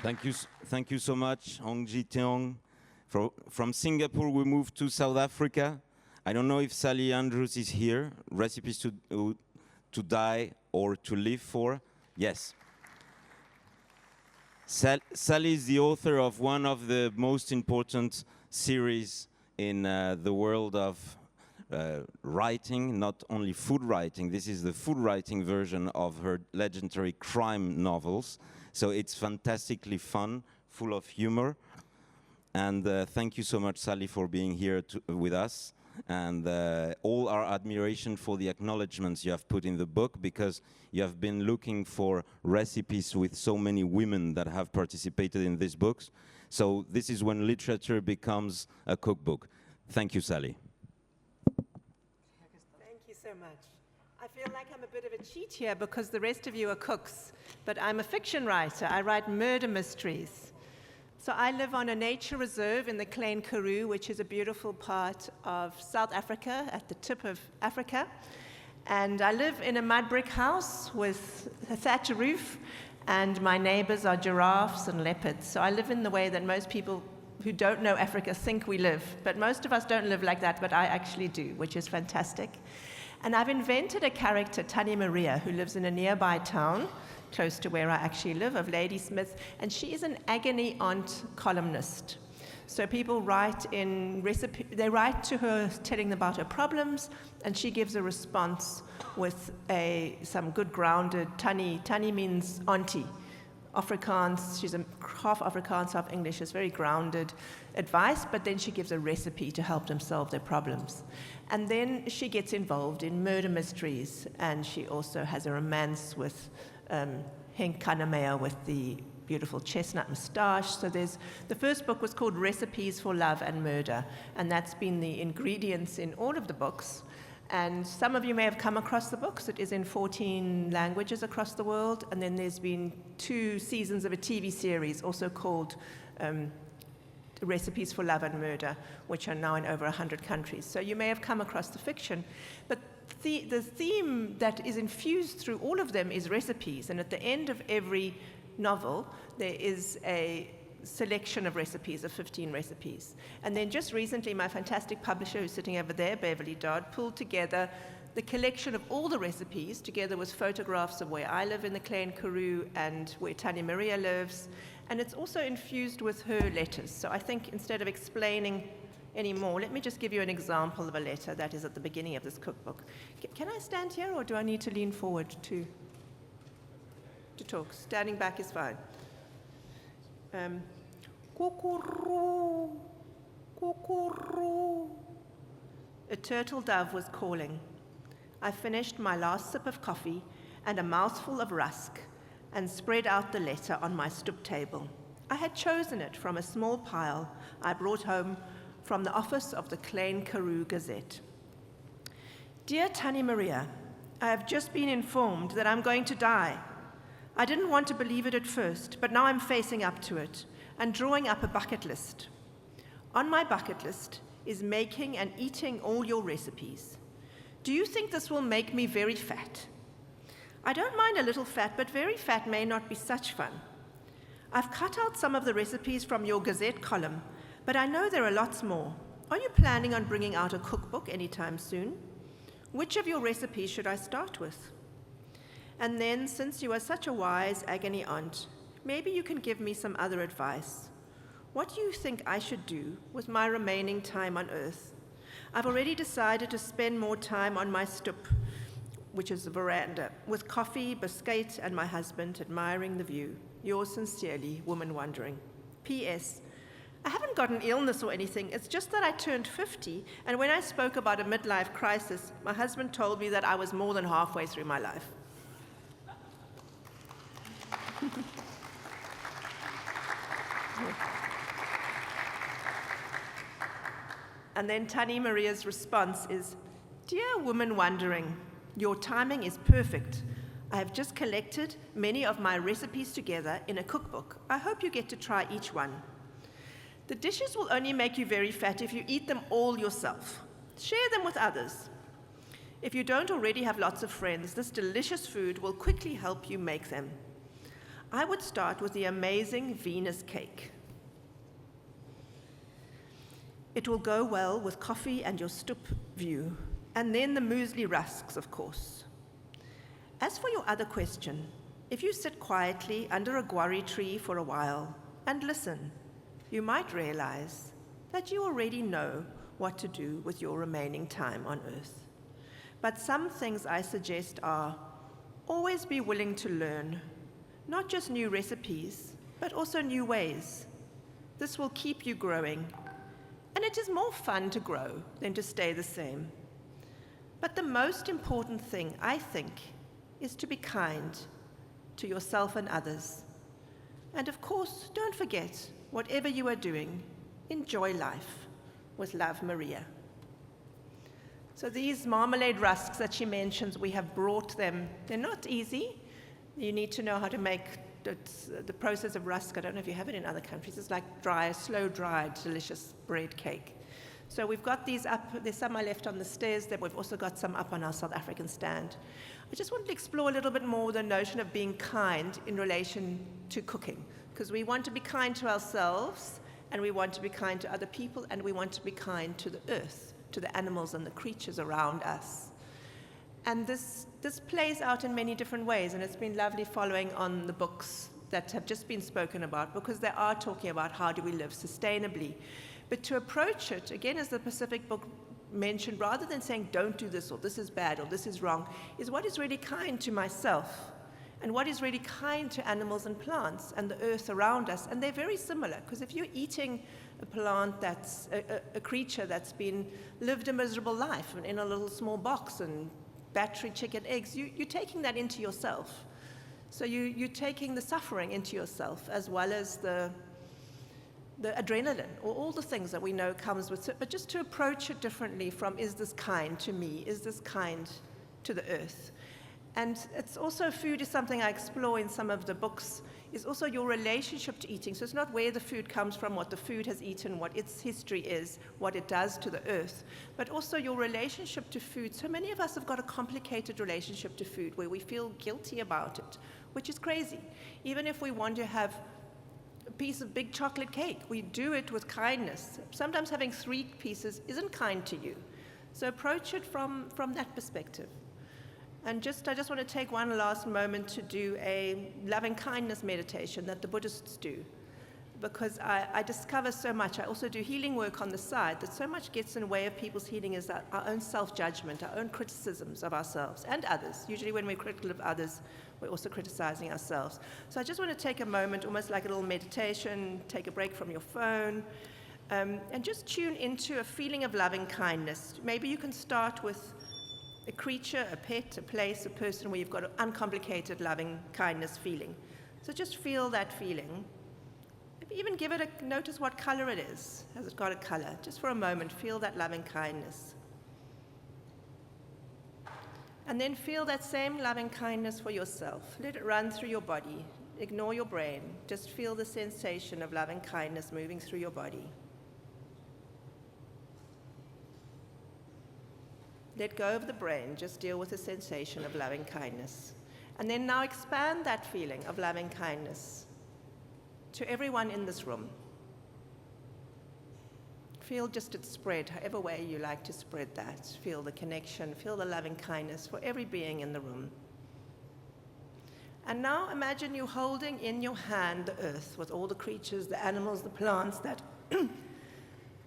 Thank you so much, Hong Ji Teong. From Singapore, we moved to South Africa. I don't know if Sally Andrews is here. Recipes to die or to live for. Yes. Sally is the author of one of the most important series in the world of writing, not only food writing. This is the food writing version of her legendary crime novels. So it's fantastically fun, full of humor. And thank you so much, Sally, for being here with us. And all our admiration for the acknowledgements you have put in the book, because you have been looking for recipes with so many women that have participated in these books. So this is when literature becomes a cookbook. Thank you, Sally. Thank you so much. I feel like I'm a bit of a cheat here because the rest of you are cooks, but I'm a fiction writer. I write murder mysteries. So I live on a nature reserve in the Klein Karoo, which is a beautiful part of South Africa, at the tip of Africa. And I live in a mud brick house with a thatch roof, and my neighbors are giraffes and leopards. So I live in the way that most people who don't know Africa think we live. But most of us don't live like that, but I actually do, which is fantastic. And I've invented a character, Tannie Maria, who lives in a nearby town, close to where I actually live, of Ladysmith, and she is an agony aunt columnist. So people write they write to her telling them about her problems, and she gives a response with some good grounded, Tannie means auntie. Afrikaans, she's half Afrikaans, half English, is very grounded advice, but then she gives a recipe to help them solve their problems. And then she gets involved in murder mysteries, and she also has a romance with Henk Kannemeyer with the beautiful chestnut moustache. So the first book was called Recipes for Love and Murder, and that's been the ingredients in all of the books. And some of you may have come across the books. It is in 14 languages across the world, and then there's been 2 seasons of a TV series also called Recipes for Love and Murder, which are now in over 100 countries. So you may have come across the fiction, but the theme that is infused through all of them is recipes, and at the end of every novel there is a selection of recipes, of 15 recipes. And then just recently my fantastic publisher, who's sitting over there, Beverly Dodd, pulled together the collection of all the recipes together with photographs of where I live in the Klein Karoo and where Tannie Maria lives, and it's also infused with her letters. So I think instead of explaining anymore, let me just give you an example of a letter that is at the beginning of this cookbook. Can I stand here, or do I need to lean forward to talk? Standing back is fine. Kukuroo, kukuroo. A turtle dove was calling. I finished my last sip of coffee and a mouthful of rusk and spread out the letter on my stoop table. I had chosen it from a small pile I brought home from the office of the Klein Karoo Gazette. Dear Tannie Maria, I have just been informed that I'm going to die. I didn't want to believe it at first, but now I'm facing up to it and drawing up a bucket list. On my bucket list is making and eating all your recipes. Do you think this will make me very fat? I don't mind a little fat, but very fat may not be such fun. I've cut out some of the recipes from your Gazette column, but I know there are lots more. Are you planning on bringing out a cookbook anytime soon? Which of your recipes should I start with? And then, since you are such a wise agony aunt, maybe you can give me some other advice. What do you think I should do with my remaining time on Earth? I've already decided to spend more time on my stoep, which is the veranda, with coffee, biscuit, and my husband admiring the view. Yours sincerely, Woman Wondering. P.S. I haven't got an illness or anything. It's just that I turned 50, and when I spoke about a midlife crisis, my husband told me that I was more than halfway through my life. And then Tannie Maria's response is, Dear Woman Wondering, your timing is perfect. I have just collected many of my recipes together in a cookbook. I hope you get to try each one. The dishes will only make you very fat if you eat them all yourself. Share them with others. If you don't already have lots of friends, this delicious food will quickly help you make them. I would start with the amazing Venus cake. It will go well with coffee and your stoep view, and then the muesli rusks, of course. As for your other question, if you sit quietly under a guarri tree for a while and listen, you might realize that you already know what to do with your remaining time on Earth. But some things I suggest are always be willing to learn, not just new recipes, but also new ways. This will keep you growing, and it is more fun to grow than to stay the same. But the most important thing, I think, is to be kind to yourself and others. And of course, don't forget, whatever you are doing, enjoy life. With love, Maria. So these marmalade rusks that she mentions, we have brought them. They're not easy. You need to know how to make the process of rusk. I don't know if you have it in other countries. It's like dry, slow-dried, delicious bread cake. So we've got these up. There's some I left on the stairs. Then we've also got some up on our South African stand. I just wanted to explore a little bit more the notion of being kind in relation to cooking, because we want to be kind to ourselves, and we want to be kind to other people, and we want to be kind to the earth, to the animals and the creatures around us. And this plays out in many different ways, and it's been lovely following on the books that have just been spoken about, because they are talking about how do we live sustainably. But to approach it, again, as the Pacific book mentioned, rather than saying don't do this, or this is bad, or this is wrong, is what is really kind to myself, and what is really kind to animals and plants and the earth around us. And they're very similar, because if you're eating a plant that's a creature that's been lived a miserable life in a little small box and battery chicken eggs, you're taking that into yourself. So you're taking the suffering into yourself, as well as the adrenaline, or all the things that we know comes with it, but just to approach it differently from, is this kind to me? Is this kind to the earth? And it's also, food is something I explore in some of the books, is also your relationship to eating. So it's not where the food comes from, what the food has eaten, what its history is, what it does to the earth, but also your relationship to food. So many of us have got a complicated relationship to food where we feel guilty about it, which is crazy. Even if we want to have a piece of big chocolate cake, we do it with kindness. Sometimes having 3 pieces isn't kind to you. So approach it from that perspective. And I just want to take one last moment to do a loving kindness meditation that the Buddhists do, because I discover so much. I also do healing work on the side, that so much gets in the way of people's healing is our own self-judgment, our own criticisms of ourselves and others. Usually when we're critical of others, we're also criticizing ourselves. So I just want to take a moment, almost like a little meditation, take a break from your phone, and just tune into a feeling of loving kindness. Maybe you can start with a creature, a pet, a place, a person where you've got an uncomplicated loving kindness feeling. So just feel that feeling. Maybe even give it notice what color it is. Has it got a color? Just for a moment, feel that loving kindness. And then feel that same loving kindness for yourself. Let it run through your body. Ignore your brain. Just feel the sensation of loving kindness moving through your body. Let go of the brain, just deal with the sensation of loving kindness. And then now expand that feeling of loving kindness to everyone in this room. Feel just it spread, however way you like to spread that. Feel the connection, feel the loving kindness for every being in the room. And now imagine you holding in your hand the earth with all the creatures, the animals, the plants that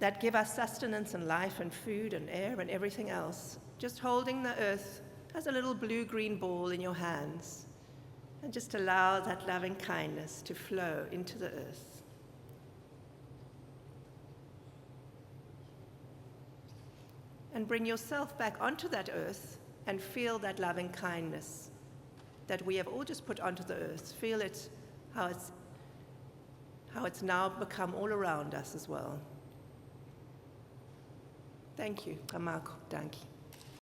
that give us sustenance and life and food and air and everything else. Just holding the earth as a little blue-green ball in your hands, and just allow that loving kindness to flow into the earth. And bring yourself back onto that earth and feel that loving kindness that we have all just put onto the earth. Feel it, how it's now become all around us as well. Thank you. Kamako. Dankie.